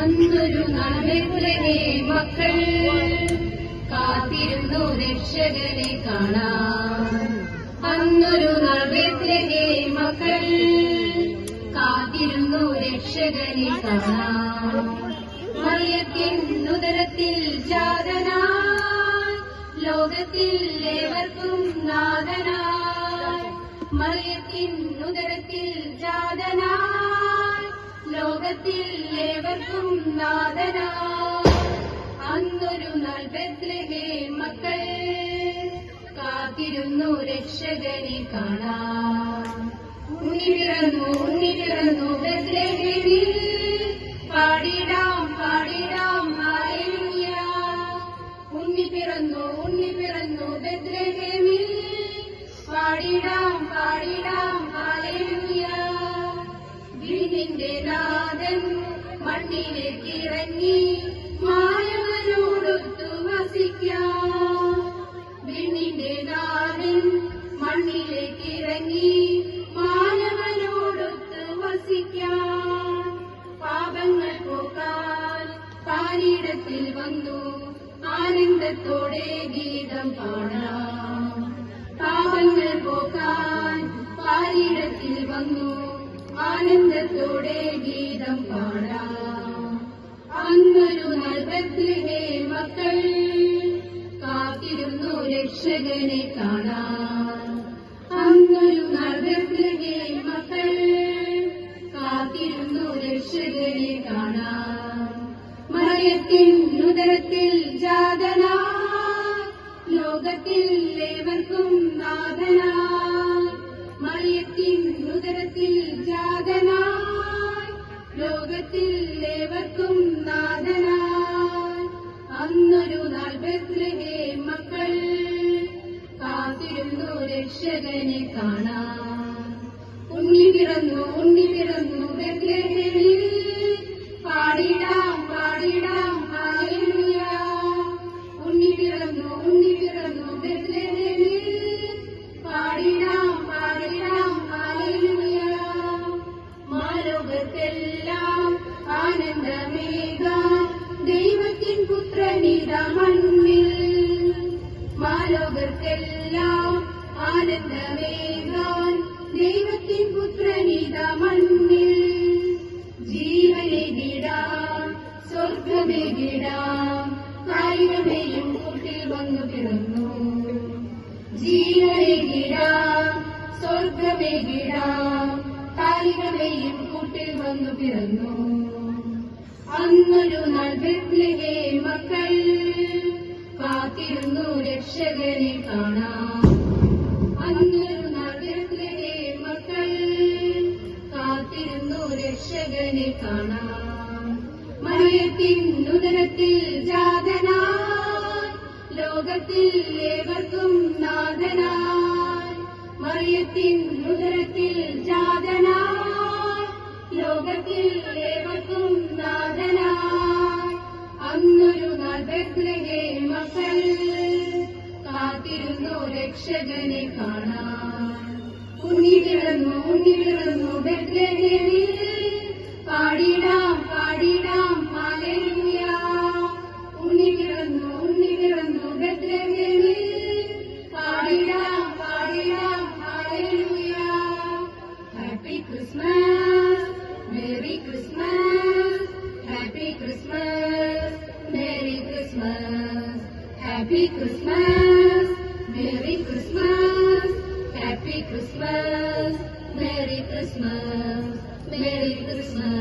അന്നൊരു നാളിലെ മക്കൾ കാത്തിരുന്നു രക്ഷകനെ കാണാൻ. അന്നൊരു നാളിലെ മക്കൾ കാത്തിരുന്നു രക്ഷകനെ കാണാൻ. മറിയത്തിൻ ഉദരത്തിൽ ജാതനായി ലോകത്തിൽ ഏവർക്കും നാഥനായി. മറിയത്തിൻ ഉദരത്തിൽ ജാതനായി ലോകത്തിൽ ഏവർക്കും നാഥനായി. അന്നൊരു നാൾ ബേത്ലഹേം മക്കൾ കാത്തിരുന്നു രക്ഷകനെ കാണാൻ. ഉണ്ണി പിറന്നു ബേത്ലഹേമിൽ പാടിടാം പാടിടാം ഹല്ലേലൂയ. ഉണ്ണി പിറന്നു ബേത്ലഹേമിൽ പാടിടാം പാടിടാം ഹല്ലേലൂയ. വിണ്ണിന്റെ നാഥൻ മണ്ണിലേക്ക് ഇറങ്ങി മായവനോടൊത്തു വസിക്കാം. വിണ്ണിന്റെ നാഥൻ മണ്ണിലേക്ക് ഇറങ്ങി മാനവനോടൊത്ത് വസിക്കാൻ. പാപങ്ങൾ പോക്കാൻ പാരിടത്തിൽ വന്നു ആനന്ദത്തോടെ ഗീതം പാടാം. പാപങ്ങൾ പോക്കാൻ പാരിടത്തിൽ വന്നു ആനന്ദത്തോടെ ഗീതം പാടാം. അന്നൊരു നാൾ ബേത്ലഹേം മക്കൾ കാത്തിരുന്നു രക്ഷകനെ കാണാൻ. അന്നൊരു നാൾ ബേത്ലഹേം മക്കൾ കാത്തിരുന്നു രക്ഷകനെ കാണാൻ. മറിയത്തിൻ ഉദരത്തിൽ ജാതനായി ലോകത്തിൽ ഏവർക്കും നാഥനായി. മറിയത്തിൻ ഉദരത്തിൽ ജാതനായി ലോകത്തിൽ ഏവർക്കും നാഥനായി. അന്നൊരു നാൾ ബേത്ലഹേം മക്കൾ കാത്തിരുന്നു രക്ഷകനെ കാണാൻ. ഉണ്ണി പിറന്നു ബേത്ലഹേമിൽ പാടിടാം പാടിടാം ഹല്ലേലൂയ. ഉണ്ണി പിറന്നു ബേത്ലഹേമിൽ പാടിടാം പാടിടാം ഹല്ലേലൂയ. മാലോകത്തെല്ലാം ആനന്ദമേകാം ദൈവത്തിൻ പുത്രനിതാ മണ്ണിൽ. മാലോകത്തെല്ലാം ആനന്ദമേകാൻ ദൈവത്തിൻ പുത്രനിതാ മണ്ണിൽ. ജീവനേകിടാം സ്വർഗമേകിടാം കായികമേയും കൂട്ടിൽ വന്നു പിറന്നു. ജീവനേകിടാം സ്വർഗമേകിടാം കായികമേയും കൂട്ടിൽ വന്നു പിറന്നു. അന്നൊരു നാൾ ബേത്ലഹേം മക്കൾ കാത്തിരുന്നു രക്ഷകനെ കാണാൻ. അന്നൊരു നാൾ ബേത്ലഹേം മക്കൾ കാത്തിരുന്നു രക്ഷകനെ കാണാൻ. മറിയത്തിൻ ഉദരത്തിൽ ജാതനായി ലോകത്തിൽ ഏവർക്കും നാഥനായി. മറിയത്തിൻ ഉദരത്തിൽ ജാതനായി ലോകത്തിൽ ഏവർക്കും നാഥനായി. അന്നൊരു നാൾ ബേത്ലഹേം മക്കൾ കാത്തിരുന്നു രക്ഷകനെ കാണാൻ. ഉണ്ണി പിറന്നു ബേത്ലഹേമിൽ പാടിടാം പാടിടാം ഹല്ലേലൂയ. ഉണ്ണി പിറന്നു ബേത്ലഹേമിൽ പാടിടാം പാടിടാം hallelujah. Happy Christmas merry Christmas happy Christmas merry Christmas. Happy Christmas merry Christmas happy Christmas merry Christmas merry Christmas.